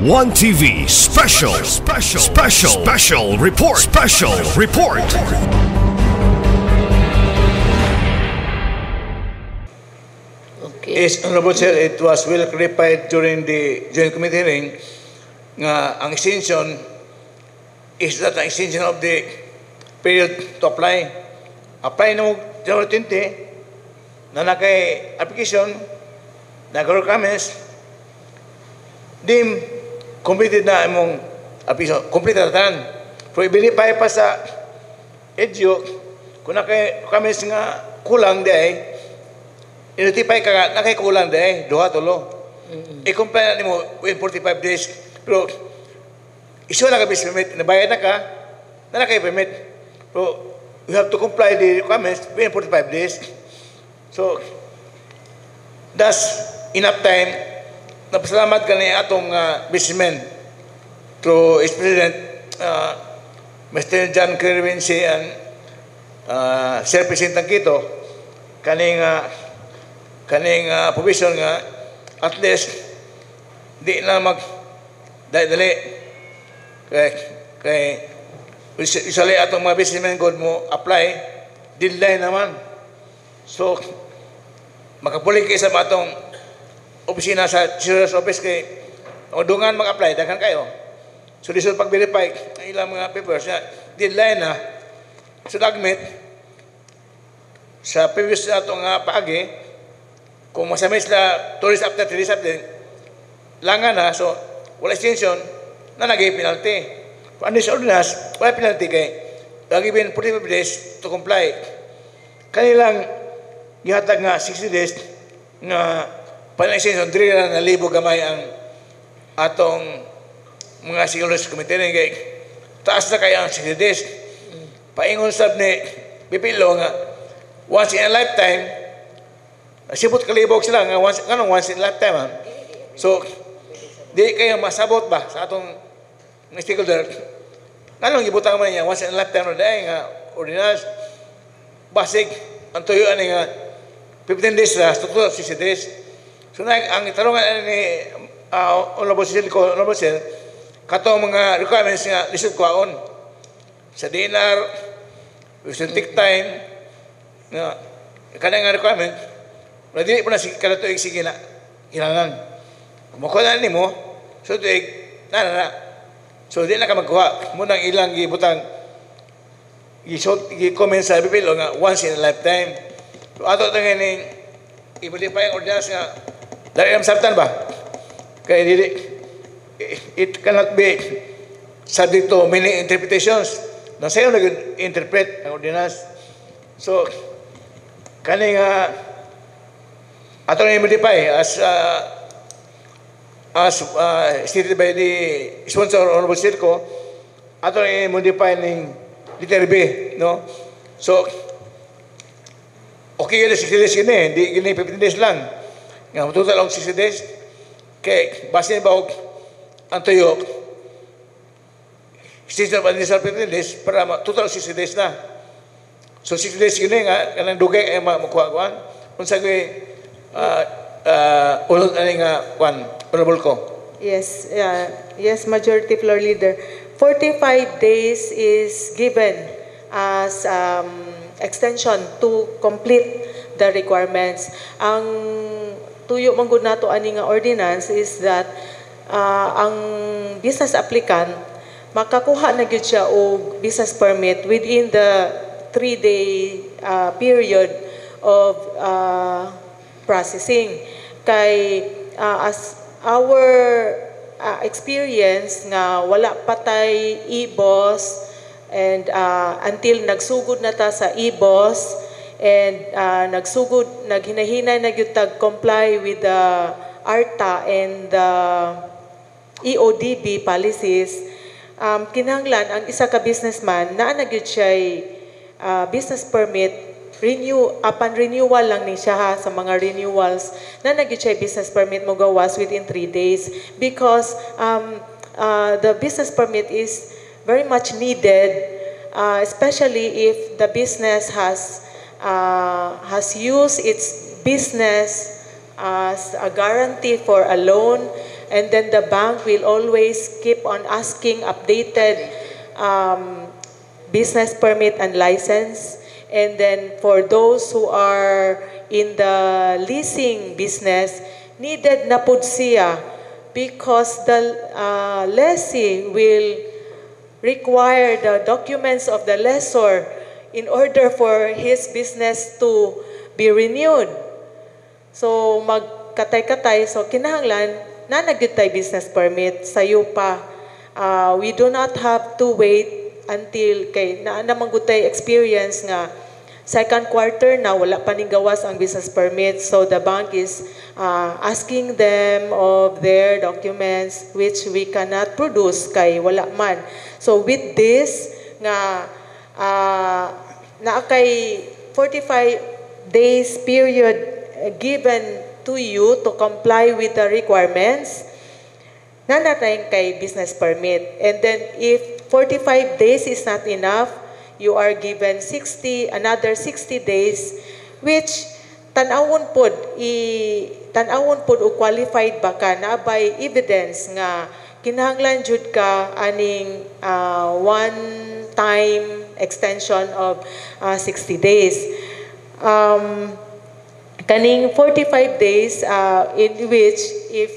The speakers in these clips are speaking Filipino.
One TV special report. Okay. Yes, Honorable Chair, it was well clarified during the Joint Committee hearing nga ang extension is not an extension of the period to apply. Apply no January 20 na nakay application, nagkaroon comments, dim completed na imong application, complete na tan. Pero i-verify pa sa EDU kung nakay comments nga kulang di i-notify ka nga nakikulang di duha tulo. I-comply na mo within 45 days. Pero issue na ka business permit, nabayad na ka, na nakay-permit. Pero you have to comply the requirements within 45 days. So, that's enough time na pasalamat ka na atong businessmen through its President, Mr. John Kerwinsi and Sir President Tangkito, kaning provision nga at least di na mag dali kay usually atong mga businessmen good mo apply deadline naman, so makapulig kayo sa matong opisina sa Treasurer's Office kay dungan mag-apply daghan kayo, so lisod pag-verify ang ilang mga papers na deadline na so dagmit sa previous na itong paagi kung masamay sila 2 days after 3 days after langan na, so wala extension na nagay penalty. Kung this ordinance, wala penalty kay given 45 days to comply. Kanilang gihatag nga 60 days na pan-extension, 3,000 gamay ang atong mga Sigurous Committee kay taas na kaya ang 60 days. Paingon sab ni Pipilo nga once in a lifetime, sibot kalibog sila nga once in a lifetime. So, di kayo masabot ba sa atong stakeholder? Anong ibutang man niya once in a lifetime na dahil nga ordinance, basic, ang tuyuan nga 15 days na, tutulo 60 days. So, ang itarungan ni Honorable Sir, katong mga requirements nga lisod kwaon sa DNR, within take time, nga kanang nga requirement, na dili po na kada tuig sige na ilangan. Kung makuha na mo, so tuig, na. So di na ka magkuha. Munang ilang gibutang i-comment sa Bibilo nga once in a lifetime. So ato ito nga ning i-modify ang ordinance nga dahil ang sabtan ba? Kaya dili, it cannot be subject to many interpretations. Nang sa'yo nag-interpret ang ordinance. So, kaning ato na i-modify as stated by the sponsor Honorable Sirco, ato na i-modify ng letter B, no? So, okay yun, 60 days yun hindi 15 days lang. Nga, matutal lang 60 days. Kaya, base ba ang tuyo, extension of additional 15 days para total 60 days na. So 60 days yun nga, kanang dugay ay makuha-kuhan. Kung sa ulod ani nga honorable ko. Yes, yes, Majority Floor Leader. 45 days is given as extension to complete the requirements. Ang tuyo man gud nato ani nga ordinance is that ang business applicant makakuha na gyud siya og business permit within the 3-day period of processing. Kay as our experience nga wala patay e-boss and until nagsugod na ta sa e-boss and naghinahinay na gyud tag comply with the ARTA and the EODB policies, kinahanglan ang isa ka businessman na gyud siya business permit upon renewal lang ni siya sa mga renewals na nagyud siya business permit mo gawas within 3 days because the business permit is very much needed, especially if the business has used its business as a guarantee for a loan and then the bank will always keep on asking updated business permit and license. And then for those who are in the leasing business, needed na pud siya because the lessee will require the documents of the lessor in order for his business to be renewed. So magkatay-katay, so kinahanglan na nagyutay business permit sayo pa. We do not have to wait until kay namanggutay experience nga second quarter na wala pa ning gawas ang business permit. So the bank is asking them of their documents which we cannot produce kay wala man. So with this nga na kay 45 days period given to you to comply with the requirements, nanatay kay business permit. And then if 45 days is not enough, you are given another 60 days, which tanawon pod o qualified ba ka na by evidence nga kinahanglan jud ka aning one time extension of 60 days. Kaning 45 days in which if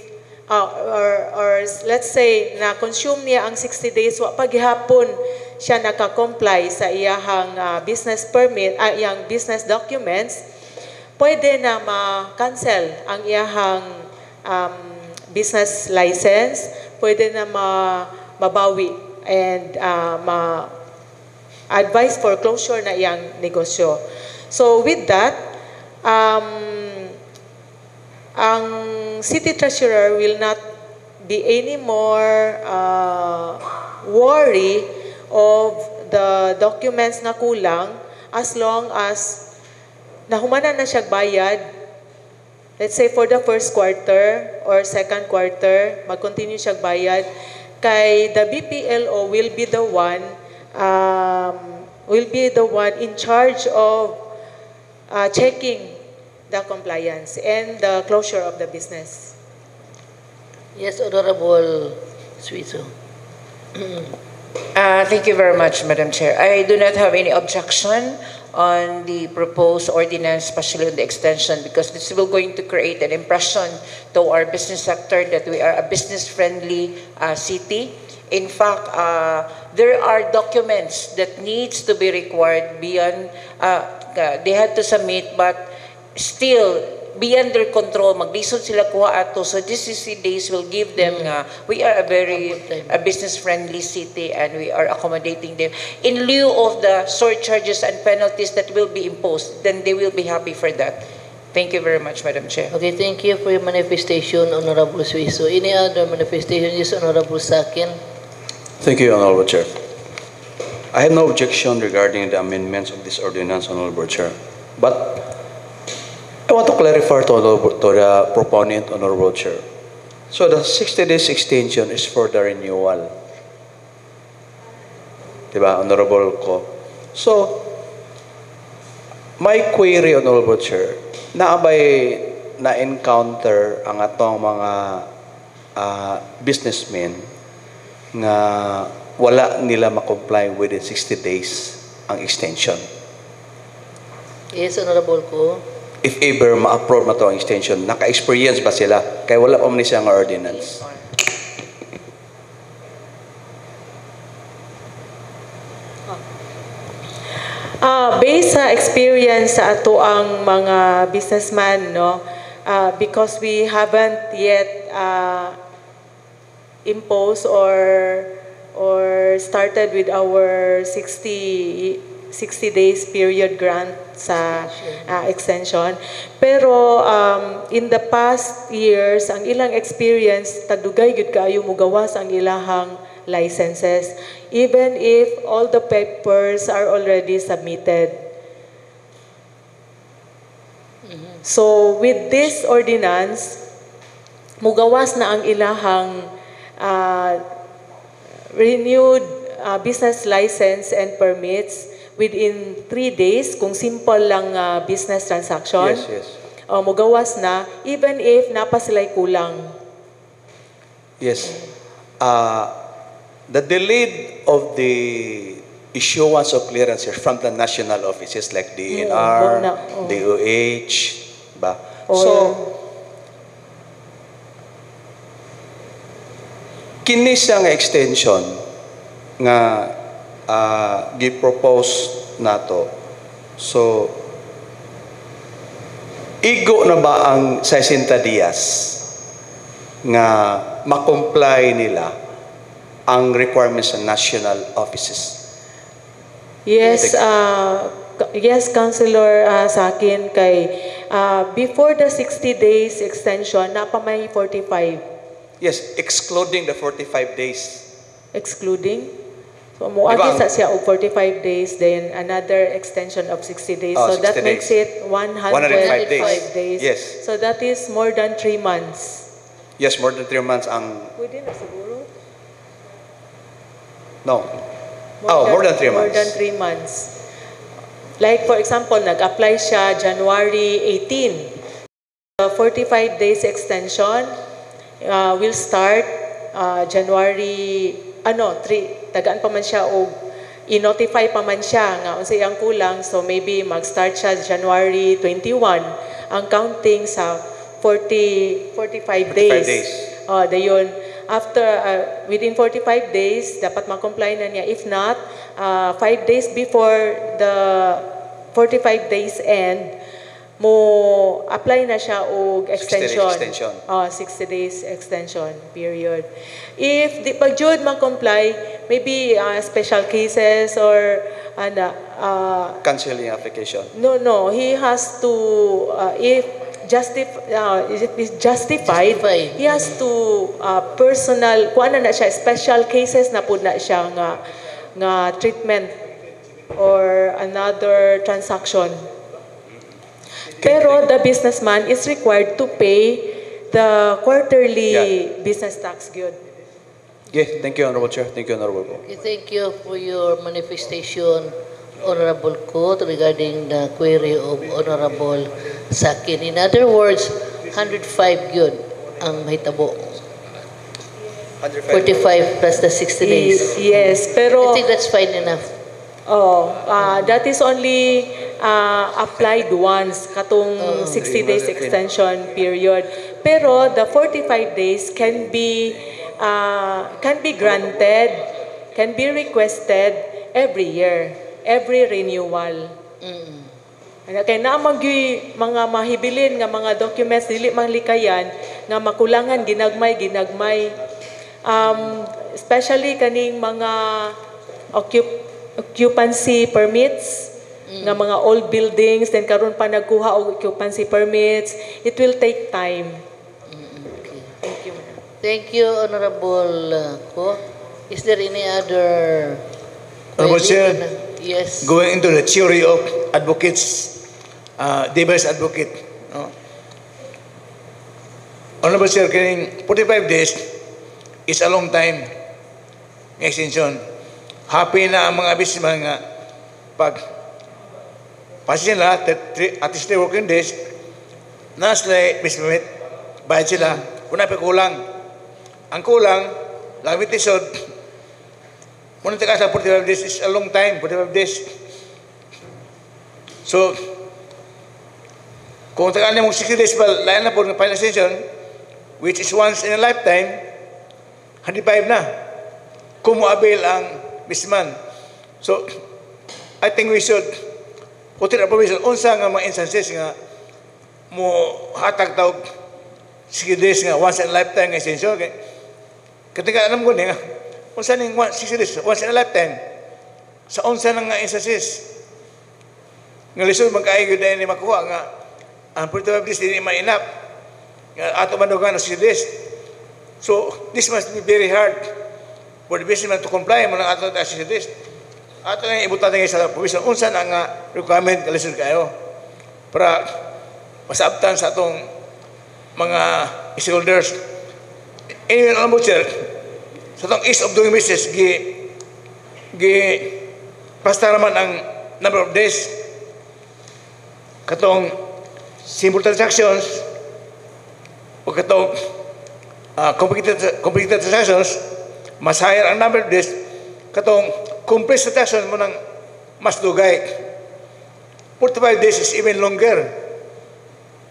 or let's say na consume niya ang 60 days wa paghihapon siya naka-comply sa iyahang business permit, iyang business documents, pwede na ma-cancel ang iyahang business license, pwede na mabawi and ma-advise for closure na iyang negosyo. So with that, ang city treasurer will not be any more worry of the documents na kulang as long as nahumanan na siya bayad. Let's say for the first quarter or second quarter, mag-continue siya bayad. Kay the BPLO will be the one in charge of checking the compliance and the closure of the business. Yes, Honorable Suizo. Thank you very much, Madam Chair. I do not have any objection on the proposed ordinance, especially on the extension, because this will going to create an impression to our business sector that we are a business-friendly city. In fact, there are documents that needs to be required beyond, they had to submit, but still, beyond their control, maglisod sila kuha ato. So this 60 days will give them, we are a business-friendly city and we are accommodating them. In lieu of the surcharges and penalties that will be imposed, then they will be happy for that. Thank you very much, Madam Chair. Okay, thank you for your manifestation, Honorable Suizo. Any other manifestation? Yes, Honorable Sakin. Thank you, Honorable Chair. I have no objection regarding the amendments of this ordinance, Honorable Chair. But I want to clarify to the proponent, Honorable Chair. So the 60 days extension is for the renewal. Diba, Honorable ko? So, my query, Honorable Chair, na-encounter ang atong mga businessmen na wala nila makomply within 60 days ang extension. Yes, Honorable ko. If ever ma-approve na to ang extension, naka-experience ba sila? Kaya wala pa man siyang ordinance. Based sa experience sa ato ang mga businessman, no, because we haven't yet imposed or started with our 60 days period grant sa extension. Pero in the past years, ang ilang experience, tagdugay gud kaayo mugawas ang ilahang licenses, even if all the papers are already submitted. So with this ordinance, mugawas na ang ilahang renewed business license and permits within 3 days, kung simple lang business transaction. Yes, yes. Mugawas na, even if napa sila'y kulang. Yes. The delay of the issuance of clearances from the national offices like DNR, DOH, ba? So, kini siya nga extension nga gi-propose nato. So, igo na ba ang 60 dias nga ma-comply nila ang requirements sa national offices? Yes, yes, Councilor, sa akin kay before the 60 days extension, napamay 45. Yes, excluding the 45 days. Excluding? So, muagi sa siya og 45 days, then another extension of 60 days. Oh, So, that 60 makes days. it 105 105 days. Yes. So, that is more than 3 months. Yes, more than 3 months ang... Pwede na siguro? No. More than 3 months. More than 3 months. Like, for example, nag-apply siya January 18. 45 days extension will start January 3. Tagaan pa man siya o i-notify pa man siya nga unsay ang kulang. So maybe mag-start siya January 21 ang counting sa 45 days. Dayon. After, within 45 days, dapat ma-comply na niya. If not, 5 days before the 45 days end, mo apply na siya og extension. 60 days extension period. If di pag jud ma-comply, maybe special cases or canceling application. No, he has to if is justified, he has to personal kuan na siya, special cases na pud na siya nga treatment or another transaction. Pero the businessman is required to pay the quarterly business tax good. Okay, thank you, Honorable Chair. Thank you, Honorable Ko. Okay, thank you for your manifestation, Honorable Ko, regarding the query of Honorable Sakin. In other words, 105 yun ang mahitabo. 45 plus the 60 days. Yes, pero... I think that's fine enough. That is only applied once katong 60 days extension period. Pero the 45 days can be granted, can be requested every year, every renewal. Kaya naamang mga mahibilin nga mga documents dili man likayan nga makulangan ginagmay. Especially kaning mga occupancy permits nga mga old buildings, then karon pa nagkuha og occupancy permits, it will take time. Okay. Thank you. Thank you, Honorable Ko. Is there any other Honorable query? Chair, Yes. going into the theory of advocates, diverse advocate. No? Honorable Chair, 45 days is a long time extension. Happy na ang mga businessman nga pag pasin nila at least 3 working days na sila mismimit bayad sila kung na kulang. Ang kulang lamit isod muna taga sa 45 days is a long time, 45 days. So kung tagaan niya mong 60 days pa layan na po ng final extension, which is once in a lifetime, 105 na kung mo-avail ang businessman. So, I think we should put in a provision unsa nga mga instances nga mo hatag tawag 60 days nga once in a lifetime nga extension. Katika alam ko nga unsa ning 60 days once in a lifetime sa unsa nang nga instances nga lisod magkaayod na ni makuha nga ang 45 days hindi ma-enough nga ato madugan na 60 days. So, this must be very hard for the businessman to comply mo ng ato na 60 days. Ato nga ibutan nga sa provision unsa na nga requirement kalisod kayo para masabtan sa atong mga stakeholders. Anyway, Honorable Chair, sa itong ease of doing business, basta naman ang number of days, katong simple transactions, o katong completed transactions, mas higher ang number of days, katong complete transaction mo ng mas dugay. 45 days is even longer.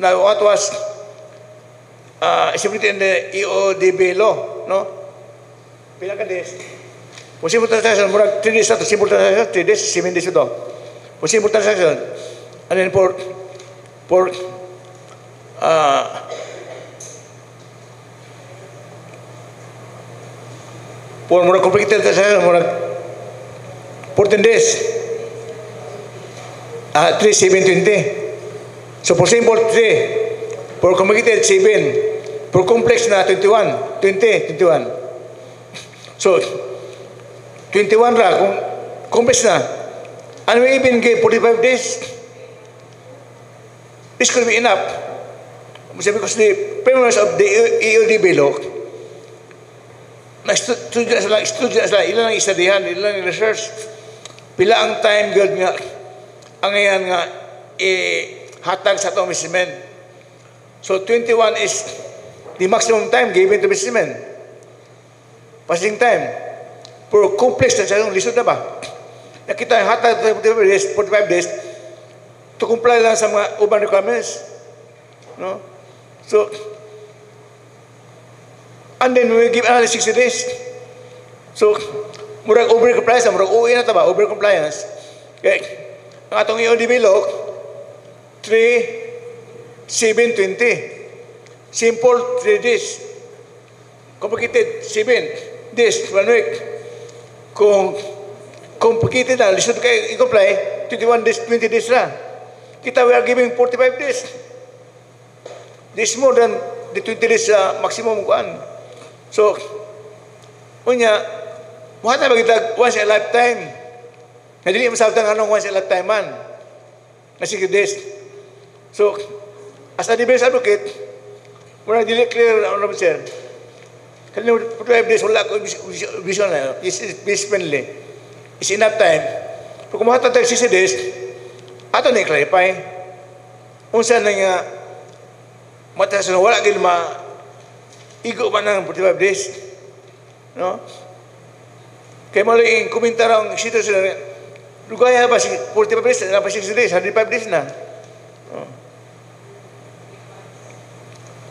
Now, what was stipulated in the EODB law, no? Pila ka days? For simple transaction, murag 3 days na to, simple transaction, 3 days, 7 days ito. For simple transaction, and then for murag completed transaction, murag 14 days. 3, 7, 20. So for simple, 3. For completed, 7. For complex na, 21. 20, 21. So, 21 ra, kung complex na, and we even gave 45 days. This could be enough. Because the premise of the EODB law, students lang, ilan ang istadihan, ilan ang research, pila ang time good nga, ang ngayon nga, hatag sa itong businessmen. So, 21 is the maximum time given to businessmen. Passing time. For complex na siya, lisod na ba? Nakita yung hatag 45 days to comply lang sa mga urban requirements. No? So, and then we give another 60 days. So, murag over-compliance, murag uwi na ba? Over-compliance. Okay. Ang atong EODB law, 3, 7, 20. Simple, 3 days. Complicated, 7 days, 1 week. Kung complicated na, lisod kayo i-comply, 21 days, 20 days na. Kita, we are giving 45 days. This is more than the 20 days maximum kuan. So, unya, muhat na magitag once in a lifetime. Na dili masabtan anong once in a lifetime man. Na 60 days. So, as a defense advocate, muna dili clear na ano sir. Kanina 45 days, wala ko vision na. This is peacefully. It's enough time. Pero kung muhat na 60 days, ato na i-clarify. Unsa na nga, matas na wala gil igo man ng 45 days. No? Kaya maling kumintar ang sito sila, lugaya ba, 45 days, na pa 60 days, 105 days na. No?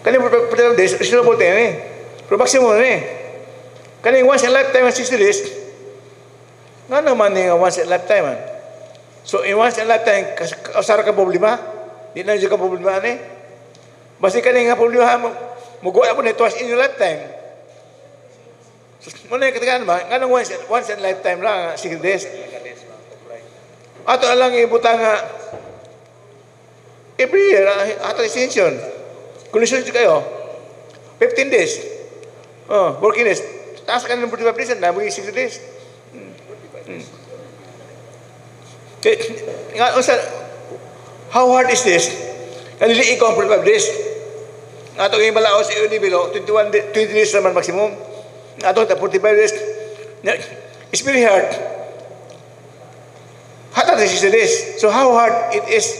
Kaya 45 days, reasonable tayo eh. Pero maximum na eh. Kaya once in a lifetime ang 60 days, nga naman yung once in a lifetime man. So, in once in a lifetime, kasara ka problema, di na dyan ka problema eh. Basta ka nga problema mo, magawa po na twice in your lifetime. So, muna yung katagaan ba, nga nang once in a lifetime lang, 60 days. Ato na lang ibutang every year, ato extension. Kung lisun kayo, 15 days. Working days. Taas ka ng 45 days, na magiging 60 days. How hard is this? Naliliig ko ang 45 days. Ato yung malaos sa EODB law, 20 days naman maximum. Ato 45 days. It's very hard. Hard at 60 days. So how hard it is?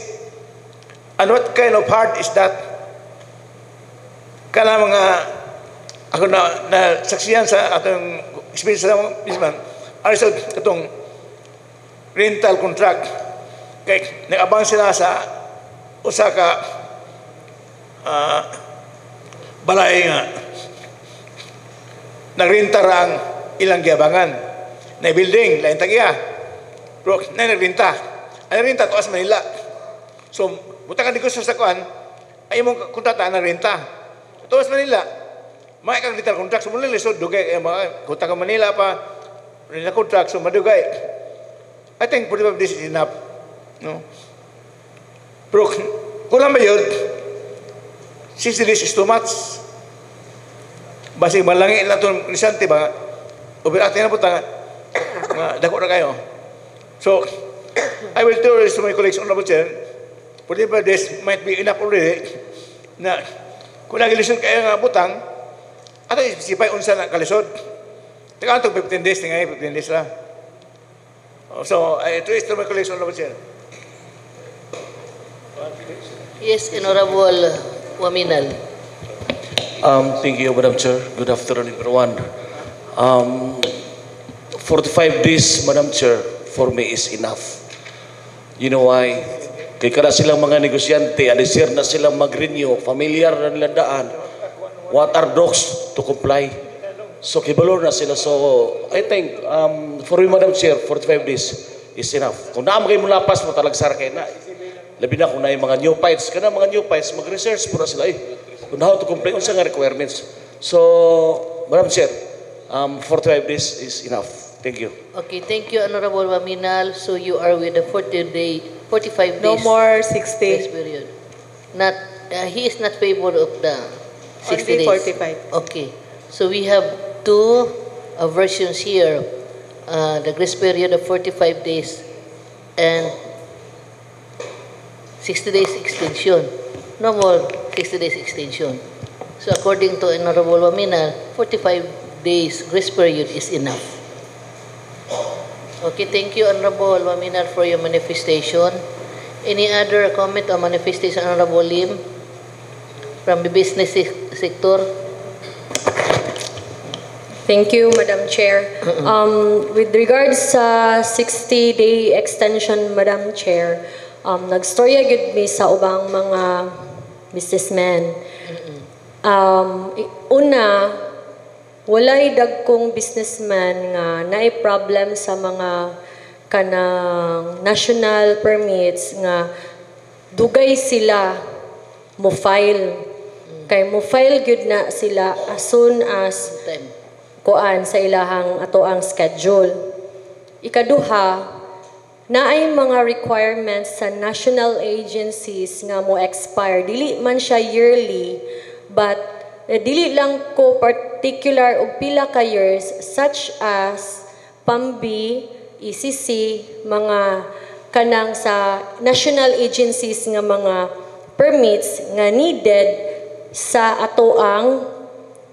And what kind of hard is that? Kana mga ako na saksiyan sa atong experience sa mga businessman, ano sa itong rental contract. Kaya nag-abang sila sa usa ka balay nga nagrintar ang ilang giabangan na building, lain tagiya. Pero nagrinta. Ang nagrinta to as Manila. So, butang ka negosyo sa kuan, ay mong kontrata na renta. To as Manila, may kang rental contract. So, muna lisod, dugay. Kutang ka Manila pa, rental contract, so madugay. I think 45 days is enough. No? Pero, kulang ba yun? 60 days is too much. Basi malangi lang itong nisante ba? Uberate na po tanga. Dako na kayo. So, I will tell this to my colleagues on the chair. 45 days might be enough already na kung nagilisod kayo nga butang, ato isipay unsa na kalisod. Teka itong 15 days, tingay 15 days lang. So, I tell this to my colleagues on the chair. Yes, Honorable Waminal. Thank you, Madam Chair. Good afternoon, everyone. 45 days, Madam Chair, for me is enough. You know why? Kaya kada silang mga negosyante, adisir na silang mag-renew, familiar na nilang daan. What are docs to comply? So, kibalor na sila. So, I think, for you, Madam Chair, 45 days is enough. Kung naam kayo mo lapas, matalagsara kayo na. Labi na kung na yung mga new fights. Kana mga new fights, mag-research po na sila. Kung how to comply, unsa nga requirements. So, Madam Chair, 45 days is enough. Thank you. Okay, thank you, Honorable Maminal. So you are with the 45 days No more grace 60. period. Not, he is not favor of the 60 Only days. 45. Okay, so we have two versions here. The grace period of 45 days and 60 days extension. No more 60 days extension. So according to Honorable Maminal, 45 days grace period is enough. Okay, thank you, Honorable Maminal, for your manifestation. Any other comment or manifestation, Honorable Lim, from the business sector? Thank you, Madam Chair. With regards sa 60-day extension, Madam Chair, nagstorya gud mi sa ubang mga businessmen. Una, walay dagkong businessman nga naay problem sa mga kanang national permits nga dugay sila mo file. Kay mo file gyud na sila as soon as Time. kuan sa ilahang ato ang schedule. Ikaduha, naay mga requirements sa national agencies nga mo expire. Dili man siya yearly, but dili lang ko particular og pila ka years such as PAMBI, ECC, mga kanang sa national agencies nga mga permits nga needed sa ato ang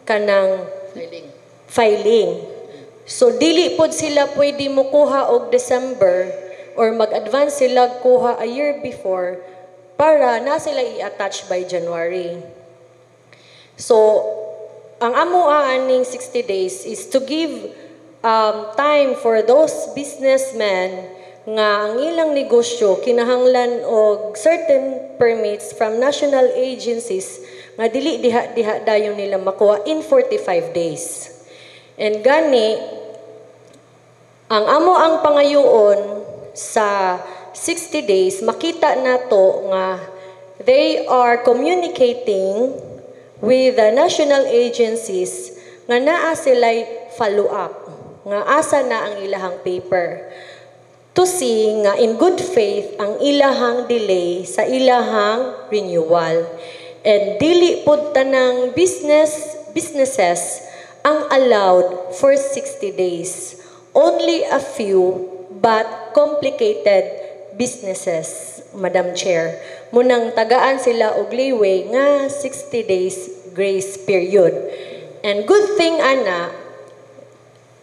kanang filing. So dili pod sila pwede mo kuha og December or mag-advance sila kuha a year before para na sila i-attach by January. So, ang amo aning 60 days is to give time for those businessmen nga ang ilang negosyo kinahanglan og certain permits from national agencies nga dili diha dayon nila makuha in 45 days. And gani, ang amo ang pangayoon sa 60 days, makita nato nga they are communicating with the national agencies nga naa sila'y follow-up, nga asa na ang ilahang paper. To see nga in good faith ang ilahang delay sa ilahang renewal. And dili pod tanang businesses ang allowed for 60 days. Only a few but complicated businesses, Madam Chair. Munang tagaan sila og leeway nga 60 days grace period. And good thing ana,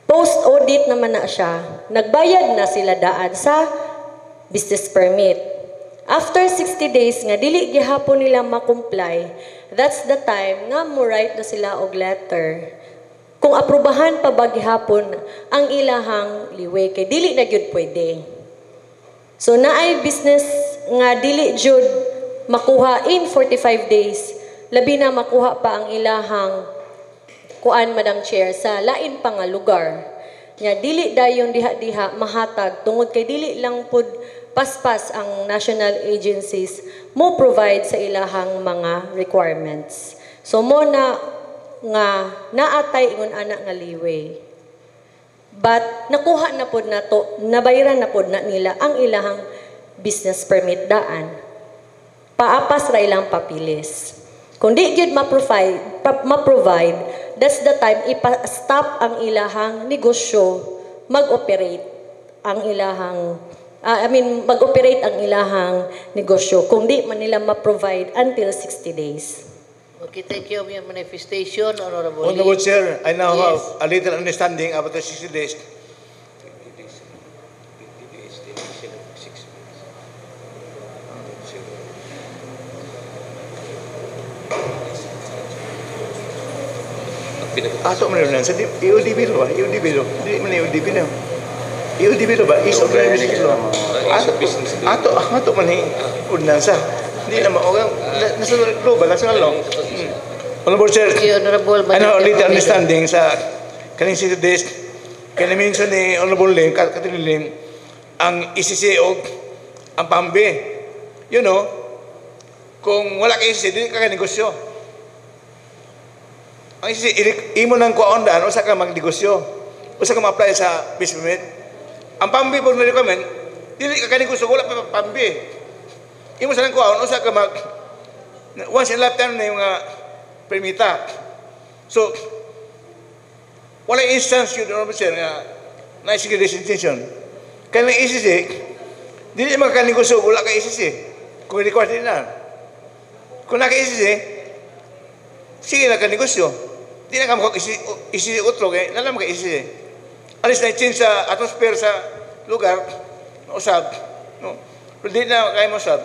post-audit naman na siya, nagbayad na sila daan sa business permit. After 60 days nga dili gihapon nila makomply, that's the time nga mo write na sila og letter. Kung aprubahan pa ba gihapon ang ilahang liway kay dili na gyud pwede. So naay business nga dili jud makuha in 45 days, labi na makuha pa ang ilahang kuan, Madam Chair, sa lain pa nga lugar. Nga dili dayon diha mahatag tungod kay dili lang pud paspas ang national agencies mo provide sa ilahang mga requirements. So mo na nga naatay ingon anak nga liway. But nakuha na pod na to, nabayaran na pod na nila ang ilahang business permit daan. Paapas ra ilang papilis. Kung di gyud ma-provide, that's the time ipa-stop ang ilahang negosyo, mag-operate ang ilahang mag-operate ang ilahang negosyo kung di man nila ma-provide until 60 days. Okay, thank you for your manifestation, Honorable Honorable Lee. Chair, I now Yes. have a little understanding about the 60 days. Ato man ordinansa, EODB lo ba? EODB lo. Di man EODB na. EODB lo ba? Ease of Doing Business lo. Ato man ni ordinansa. Di na maugang national global, national law. Honorable Chair, Thank you, Honorable I know only the Majority understanding sa kaning city days, kaya mention ni Honorable Lim, Catherine Lim, ang ICC o ang PAMBE. You know, kung wala kay ICC, hindi ka negosyo. Ang ICC, imo nang kuwaondan, usa ka magnegosyo, usa ka ma-apply sa business permit. Ang PAMBE po na-recommend, hindi ka negosyo, wala pa PAMBE. Imo sa nang kuwaon, usa ka once in a lifetime na yung permita. So, wala instance yun, Honorable Chair, nga na-secret intention. Kaya ng ICC, hindi magkanegosyo, wala ka ICC. Kung required din na. Kung naka-ICC, sige na kanegosyo. Hindi na ka ICC utro, kaya nalam ka ICC. Alis na change sa atmosphere sa lugar, usab. No? Pero hindi na kaya mo usab.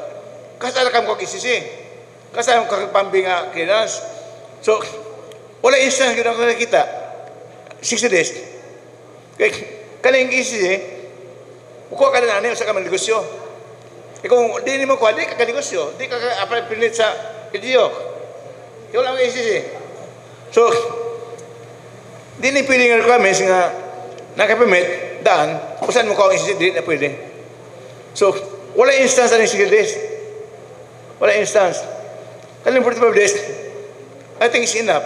Kasala ka mo ICC. Kasala mo kakapambi nga clearance. So, wala instance yun ako nakita. 60 days. Kaya kaling ICC, kukuha ka na nanin sa kamang negosyo. Kung di mo kuha, di ka negosyo. Di ka apply permit sa LGU. Yung lang ICC. So, di na pwede nga requirements nga naka-permit, daan, kung saan mo kuha ang ICC, di na pwede. So, wala instance na 60 days. Wala instance. Kaling 45 days, I think it's enough.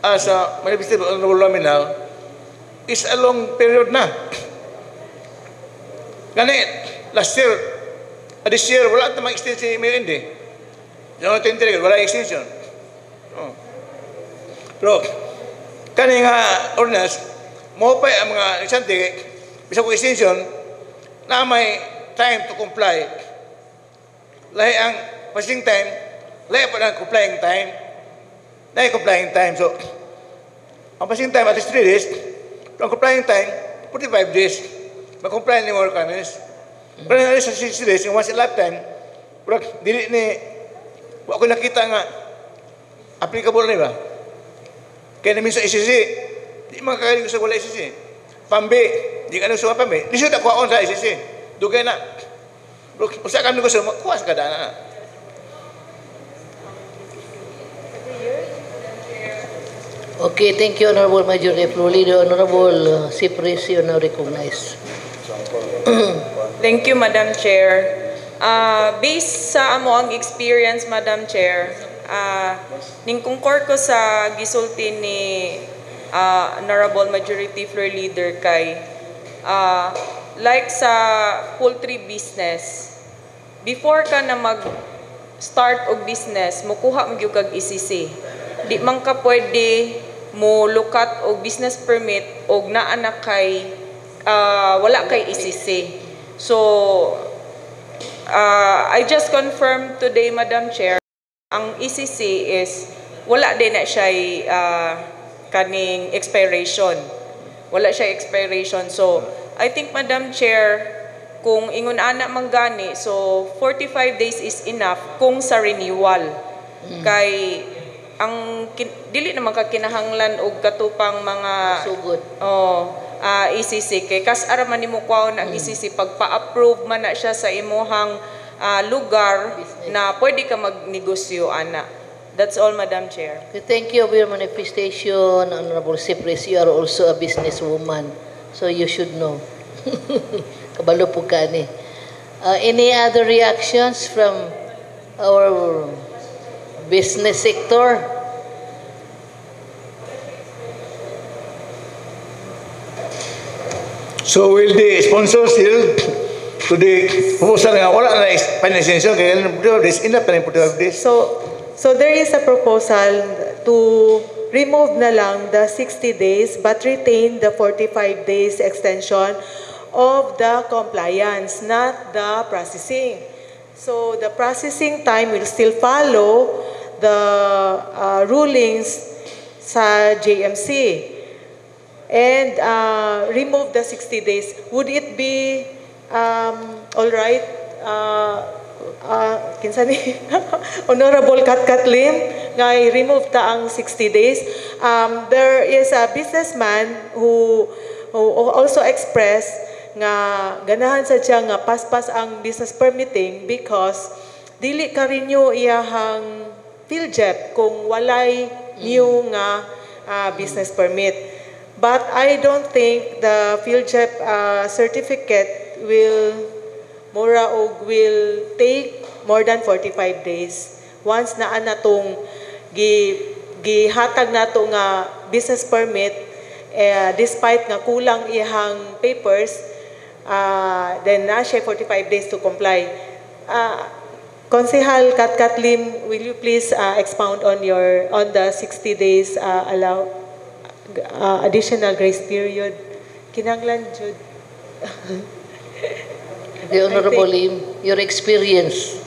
As manifested Honorable Laminal, is a long period na. Ganit, last year, this year, wala na mag-extend si Mayor Indy. Yung 20, wala extension. Oh. Pero, kani nga ordinance, mo pa ang mga isante, bisa ko extension, na may time to comply. Lahi ang passing time, lahi pa ng complying time. Lahi complying time. So, ang passing time at least 3 days, ang complying time, 45 days. Mag-comply ni more requirements. Pero nga sa 60 days, yung once in a lifetime, pero dili ni, ako nakita nga, applicable na ba? Kaya namin sa ICC, di makakaling sa wala ICC. PAMBE, di ka nang suwa PAMBE. Di siya nakuha sa ICC. Dugay na. Usa kami ko sa kuha sa kada na. Okay, thank you, Honorable Majority Leader. Honorable Cypris, you now recognize. Thank you, Madam Chair. Based sa amo ang experience, Madam Chair, ning concur ko sa gisulti ni Honorable Majority Floor Leader kay like sa poultry business, before ka na mag-start og business, mukuha mo gyud kag ICC. Di man ka pwede mo lukat og business permit og naa na kay wala kay ICC. So, I just confirmed today, Madam Chair, ang ICC is wala din na siya kaning expiration. Wala siya expiration. So, I think, Madam Chair, kung ingon ana manggani, so 45 days is enough kung sa renewal. Kay ang dili naman ka kinahanglan og katupang mga Sugod. ECC kay kas ara man nimo kwaon ang ECC pagpa-approve man na siya sa imuhang lugar na pwede ka magnegosyo ana. That's all, Madam Chair. Okay, thank you for your manifestation, Honorable Cypris. You are also a businesswoman, so you should know. Kabalo po ka ni. Any other reactions from our business sector? So will the sponsor still to the proposal nga wala na financiation kaya there's enough time for this. So there is a proposal to remove na lang the 60 days but retain the 45 days extension of the compliance, not the processing. So the processing time will still follow the rulings sa JMC and remove the 60 days. Would it be all right kinsa ni Honorable Katkat Lim nga i-remove ta ang 60 days. There is a businessman who also expressed nga ganahan sa siya nga paspas ang business permitting because dili ka renew iyahang PhilJEP kung walay new nga business permit. But I don't think the PhilJEP certificate will will take more than 45 days. Once naa na tong gihatag na to nga business permit, despite nga kulang ihang papers, then na siya 45 days to comply. Konsehal Katkat Lim, will you please expound on the 60 days additional grace period? Kinanglan jud. The Honorable Lim, your experience